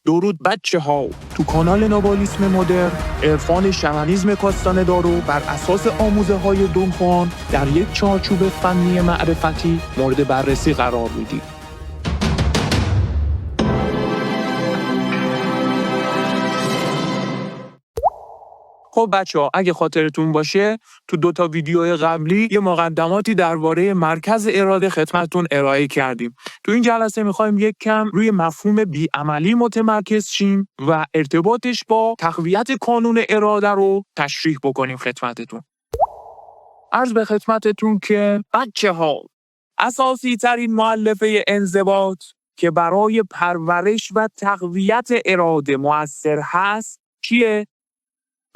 درود بچه ها. تو کانال نابالیسم مدرن عرفان شمنیسم کاستان دارو بر اساس آموزه های دونخوان در یک چارچوب فنی معرفتی مورد بررسی قرار میدیم. خب بچه ها، اگه خاطرتون باشه تو 2 ویدیوهای قبلی یه مقدماتی درباره مرکز اراده خدمتتون ارائه کردیم. تو این جلسه میخوایم یک کم روی مفهوم بی‌عملی متمرکز شیم و ارتباطش با تقویت کانون اراده رو تشریح بکنیم خدمتتون. عرض به خدمتتون که بچه ها، اساسی ترین مؤلفه انضباط که برای پرورش و تقویت اراده مؤثر هست چیه؟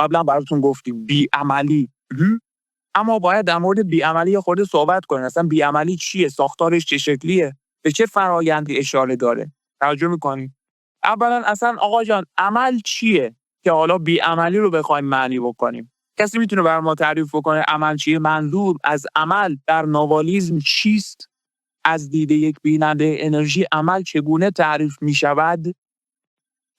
قبلا براتون گفتیم بی‌عملی. اما باید در مورد بی‌عملی خود صحبت کنیم. اصلا بی‌عملی چیه؟ ساختارش چه شکلیه؟ به چه فرایندی اشاره داره؟ توجه میکنیم؟ اولا اصلا آقا جان عمل چیه که حالا بی‌عملی رو بخوایم معنی بکنیم؟ کسی میتونه برای ما تعریف بکنه عمل چیه؟ منظور از عمل در نوالیسم چیست؟ از دید یک بیننده انرژی عمل چگونه تعریف میشود؟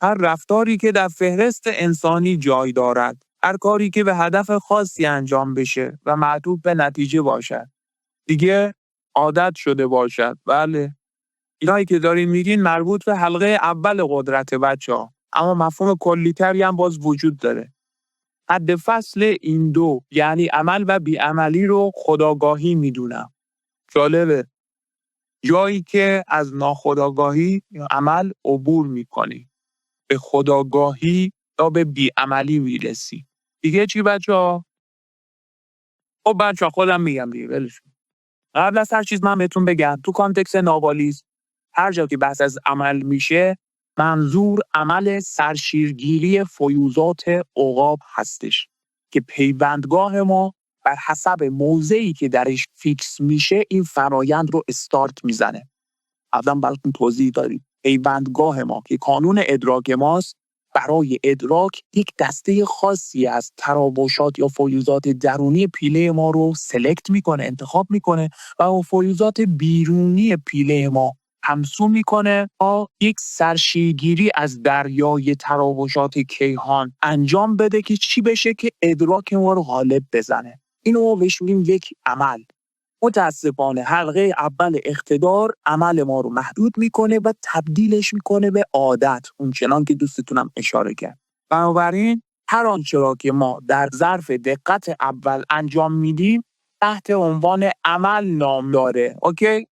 هر رفتاری که در فهرست انسانی جای دارد، هر کاری که به هدف خاصی انجام بشه و معطوف به نتیجه باشد، دیگه عادت شده باشد. بله، اینایی که دارین میگین مربوط به حلقه اول قدرت بچه‌ها، اما مفهوم کلی‌تری هم باز وجود داره. حد فصل این دو یعنی عمل و بی‌عملی رو خودآگاهی میدونم. جالبه، جایی که از ناخودآگاهی یا عمل عبور میکنی به خودآگاهی یا به بی‌عملی میرسی. دیگه چی بچه‌ها؟ خب بچه‌ها خودم میگم دیگه، ولش کن. قبل از هر چیز من بهتون بگم تو کانتکست نابالیسم هر جا که بحث از عمل میشه منظور عمل سرشیرگیری فیوضات عقاب هستش که پیوندگاه ما بر حسب موضعی که درش فیکس میشه این فرایند رو استارت میزنه. اصلا براتون توضیح داریم. پیوندگاه ما که کانون ادراک ماست برای ادراک یک دسته خاصی از تراوشات یا فیوضات درونی پیله ما رو سلکت میکنه، انتخاب میکنه و با فیوضات بیرونی پیله ما همسو میکنه تا یک سرشیگیری از دریای تراوشات کیهان انجام بده که چی بشه؟ که ادراک ما رو غالب بزنه. اینو بهش میگیم یک عمل. متاسفانه حلقه اول اقتدار عمل ما رو محدود میکنه و تبدیلش میکنه به عادت، اون چنان که دوستتونم اشاره کرد. بنابراین هر آنچه را که ما در ظرف دقت اول انجام میدیم تحت عنوان عمل نام داره. اوکی؟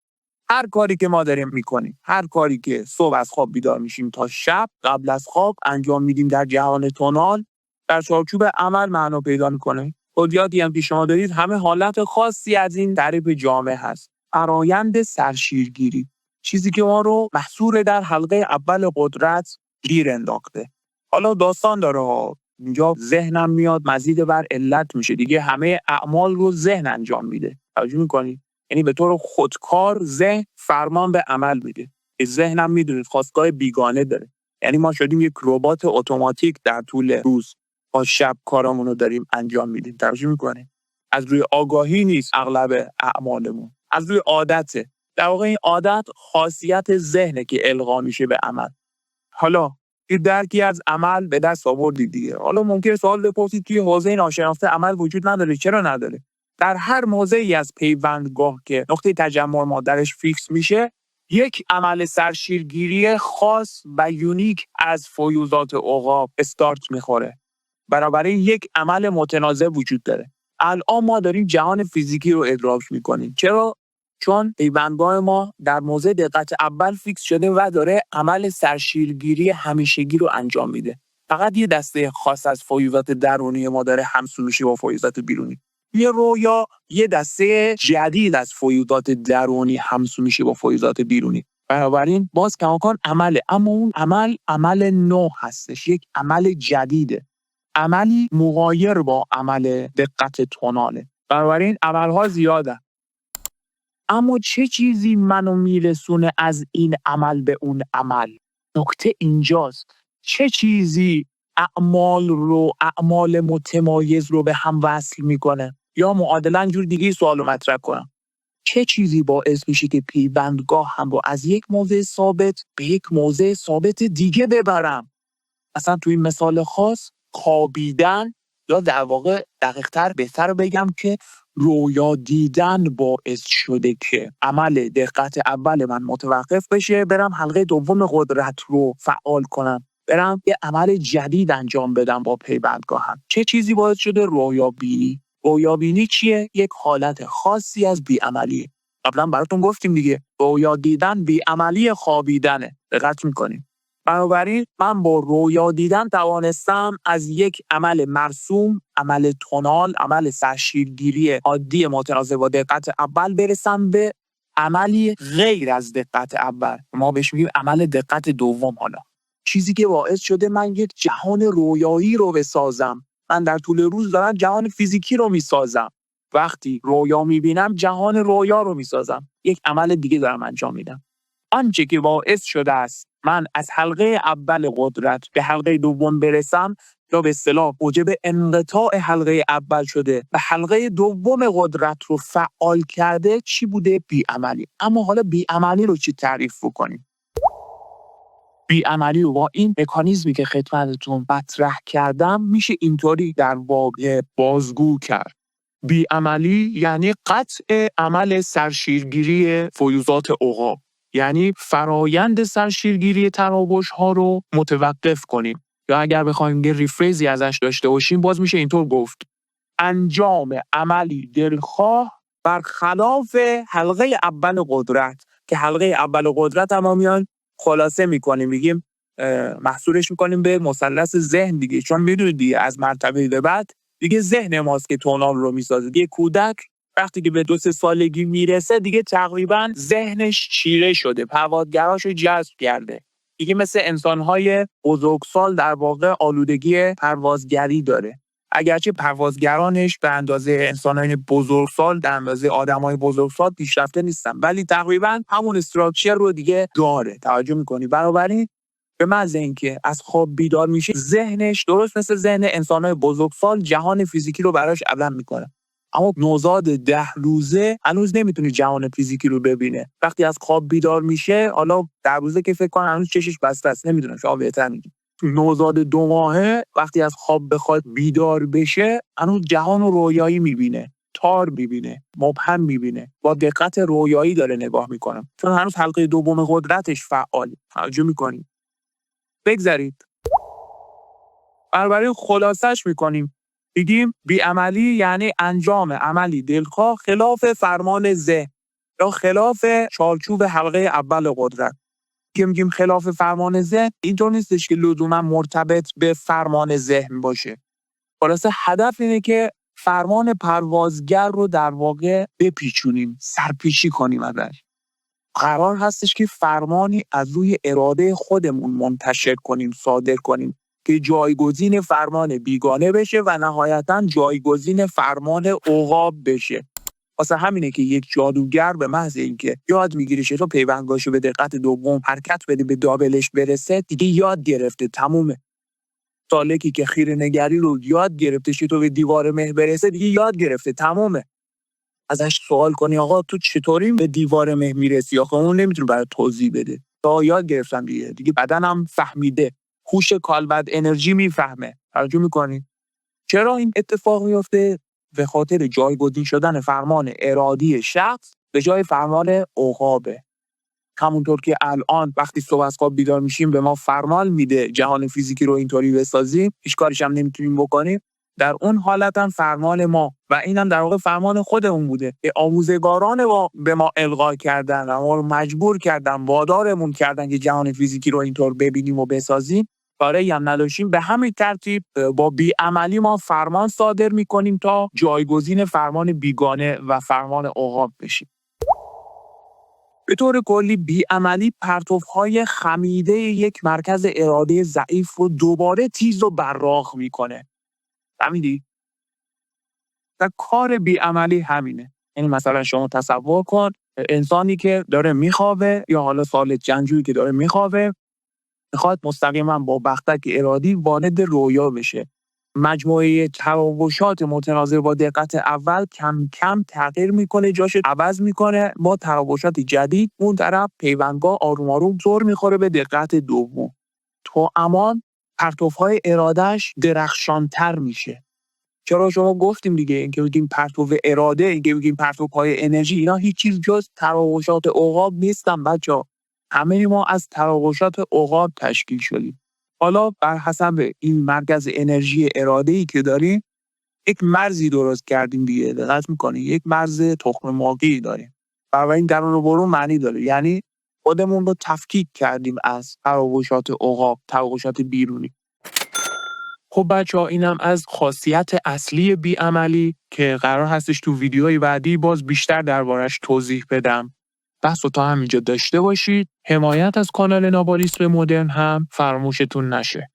هر کاری که ما داریم میکنیم، هر کاری که صبح از خواب بیدار میشیم تا شب قبل از خواب انجام میدیم در جهان تونال در چارچوب عمل معنا پیدا میکنه. خودیاتی هم که شما دارید همه حالت خاصی از این تعریف جامع هست. فرایند سرشیرگیری، چیزی که ما رو محصور در حلقه اول قدرت گیر انداخته. حالا داستان داره ها. اینجا ذهنم میاد مزید بر علت میشه دیگه، همه اعمال رو ذهن انجام میده. توجه میکنید؟ یعنی به طور خودکار ذهن فرمان به عمل میده. ذهنم میدونید خواستگاه بیگانه داره. یعنی ما شدیم یک ربات اتوماتیک در طول روز. با شب کارامون رو داریم انجام میدیم. توجه میکنیم؟ از روی آگاهی نیست اغلب اعمالمون، از روی عادته. در واقع این عادت خاصیت ذهنه که القا میشه به عمل. حالا این درکی از عمل به دست آوردید دیگه. حالا ممکنه سوال بپرسید توی حوزه ناشناخته عمل وجود نداره. چرا نداره؟ در هر موضعی از پیوندگاه که نقطه تجمع ما درش فیکس میشه یک عمل سرشیرگیری خاص و یونیک از فیوضات عقاب استارت میخوره. بنابراین یک عمل متنازع وجود داره. الان ما داریم جهان فیزیکی رو ادراک میکنیم. چرا؟ چون پیوندگاه ما در موضع دقت اول فیکس شده و داره عمل سرشیرگیری همیشگی رو انجام میده. فقط یه دسته خاص از فیوضات درونی ما داره همسو میشه با فیوضات بیرونی. یه رویا یه دسته جدید از فیوضات درونی همسو میشه با فیوضات بیرونی. بنابراین باز کماکان عمله، اما اون عمل نو هستش، یک عمل جدیده. عملی مغایر با عمل دقت توناله. بنابراین عملها زیاده. اما چه چیزی منو میرسونه از این عمل به اون عمل؟ نکته اینجاست. چه چیزی اعمال متمایز رو به هم وصل میکنه؟ یا معادلا جور دیگه سوالو مطرح کنم. چه چیزی باعث میشه که پیوندگاه هم رو از یک موضع ثابت به یک موضع ثابت دیگه ببرم؟ مثلا توی این مثال خاص خوابیدن، یا در واقع دقیق‌تر بهتر بگم که رویا دیدن باعث شده که عمل دقت اول من متوقف بشه، برم حلقه دوم قدرت رو فعال کنم، برم یه عمل جدید انجام بدم با پیوندگاهم. چه چیزی باعث شده؟ رویا بینی. رویا بینی چیه؟ یک حالت خاصی از بی‌عملی. قبلا براتون گفتیم دیگه، رویا دیدن بی‌عملی خوابیدنه. دقت می‌کنیم. بنابراین من با رویا دیدن توانستم از یک عمل مرسوم، عمل تونال، عمل سرشیرگیری عادی متناسب با دقت اول برسم به عملی غیر از دقت اول. ما بهش میگیم عمل دقت دوم. حالا چیزی که باعث شده من یک جهان رویایی رو بسازم. من در طول روز دارم جهان فیزیکی رو میسازم. وقتی رویا میبینم جهان رویا رو میسازم. یک عمل دیگه دارم انجام میدم. آنچه که باعث شده است من از حلقه اول قدرت به حلقه دوم برسم، یا به اصطلاح موجب انقطاع حلقه اول شده و حلقه دوم قدرت رو فعال کرده، چی بوده؟ بی‌عملی. اما حالا بی‌عملی رو چی تعریف بکنیم؟ بی‌عملی رو با این مکانیزمی که خدمتتون مطرح کردم میشه اینطوری در واقع بازگو کرد. بی‌عملی یعنی قطع عمل سرشیرگیری فیوزات عقاب، یعنی فرایند سرشیرگیری تراوش ها رو متوقف کنیم، یا اگر بخوایم یه ریفریزی ازش داشته باشیم باز میشه اینطور گفت: انجام عملی دلخواه برخلاف حلقه اول قدرت، که حلقه اول قدرت هم میان خلاصه میکنیم، میگیم محصورش میکنیم به مثلث ذهن دیگه، چون میدونید دیگه از مرتبه به بعد دیگه ذهن ماست که تونال رو میسازه. دیگه کودک وقتی که به 2-3 سالگی میرسه دیگه تقریبا ذهنش چیره شده، پروازگراشو جذب کرده. دیگه مثل انسان‌های بزرگسال در واقع آلودگی پروازگری داره. اگرچه پروازگرانش به اندازه انسان‌های بزرگسال، در اندازه آدم‌های بزرگسال پیشرفته نیستن، ولی تقریبا همون استراکچر رو دیگه داره. توجه می‌کنی؟ بنابراین به محض اینکه از خواب بیدار میشه، ذهنش درست مثل ذهن انسان‌های بزرگسال جهان فیزیکی رو براش علم میکنه. اما نوزاد 10 روزه هنوز نمیتونه جهان فیزیکی رو ببینه. وقتی از خواب بیدار میشه، حالا 10 روزه که فکر کنم هنوز چشش بسته است، نمیدونم، شما بهتر میگید. نوزاد 2 ماهه وقتی از خواب بخواد بیدار بشه، هنوز جهان رو رویایی میبینه، تار میبینه، مبهم میبینه، با دقت رویایی داره نگاه میکنه، چون هنوز حلقه دوم قدرتش فعاله. توجه میکنیم؟ بگذارید. برای خلاصش میکنیم، بگیم بی‌عملی یعنی انجام عملی دلخواه خلاف فرمان ذهن، یا خلاف چارچوب حلقه اول قدرت. که میگیم خلاف فرمان ذهن، اینطور نیستش که لزوما مرتبط به فرمان ذهن باشه. خلاصه هدف اینه که فرمان پروازگر رو در واقع بپیچونیم، سرپیچی کنیم ازش. قرار هستش که فرمانی از روی اراده خودمون منتشر کنیم، صادر کنیم که جایگزین فرمان بیگانه بشه و نهایتاً جایگزین فرمان عقاب بشه. واسه همینه که یک جادوگر به محض اینکه یاد میگیره چطور پیوندگاهشو به دقت دوم حرکت بده به دابلش برسه، دیگه یاد گرفته، تمومه. سالکی که خیره نگری رو یاد گرفته چطور به دیوار مه برسه، دیگه یاد گرفته، تمومه. ازش سوال کنی آقا تو چطوری به دیوار مه میرسی، آخه اون نمیتونه برات توضیح بده. تا یاد گرفتم دیگه بدنم فهمیده، هوش کالبد انرژی میفهمه. توجه میکنی؟ چرا این اتفاق میفته؟ به خاطر جایگزین شدن فرمان ارادی شخص به جای فرمان عقابه. همونطور که الان وقتی صبح از خواب بیدار میشیم به ما فرمان میده جهان فیزیکی رو اینطوری بسازیم، هیچ کارش هم نمیتونیم بکنیم، در اون حالت هم فرمان ما، و اینم در واقع فرمان خودمون بوده که آموزگاران ما به ما القا کردن و ما رو مجبور کردن، وادارمون کردن که جهان فیزیکی رو اینطور ببینیم و بسازیم. کاری هم نداشتیم. به همین ترتیب با بی‌عملی ما فرمان صادر میکنیم تا جایگزین فرمان بیگانه و فرمان عقاب بشیم. به طور کلی بی‌عملی پرتوهای خمیده یک مرکز اراده ضعیف رو دوباره تیز و براق میکنه. فهمیدی؟ و کار بی‌عملی همینه. یعنی مثلا شما تصور کن انسانی که داره میخوابه، یا حالا سال جنگجویی که داره میخوابه، میخواد مستقیما با بختک ارادی وارد رویا بشه. مجموعه تراوشات متناظر با دقت اول کم کم تغییر میکنه، جاش عوض میکنه با تراوشات جدید. اون طرف پیوندگاه آروم آروم سر میخوره به دقت دوم. تو امان پرتوهای ارادهش درخشانتر میشه. چرا شما گفتیم دیگه، اینکه بگیم پرتو اراده، اینکه بگیم پرتوهای انرژی، اینا هیچ چیز جز تراوشات عقاب نیستن بچه‌ها. همه ما از تراوشات عقاب تشکیل شدیم. حالا بر حسب این مرکز انرژی اراده‌ای که داریم یک مرزی درست کردیم دیگه. دقت می‌کنی یک مرز تخم مرغی داریم. بنابراین درون و برون معنی داره، یعنی خودمون رو تفکیک کردیم از تراوشات عقاب، تراوشات بیرونی. خب بچه‌ها، اینم از خاصیت اصلی بی‌عملی که قرار هستش تو ویدیوهای بعدی باز بیشتر دربارش توضیح بدم. بس رو تا همینجا داشته باشید. حمایت از کانال ناباریسم مدرن هم فراموشتون نشه.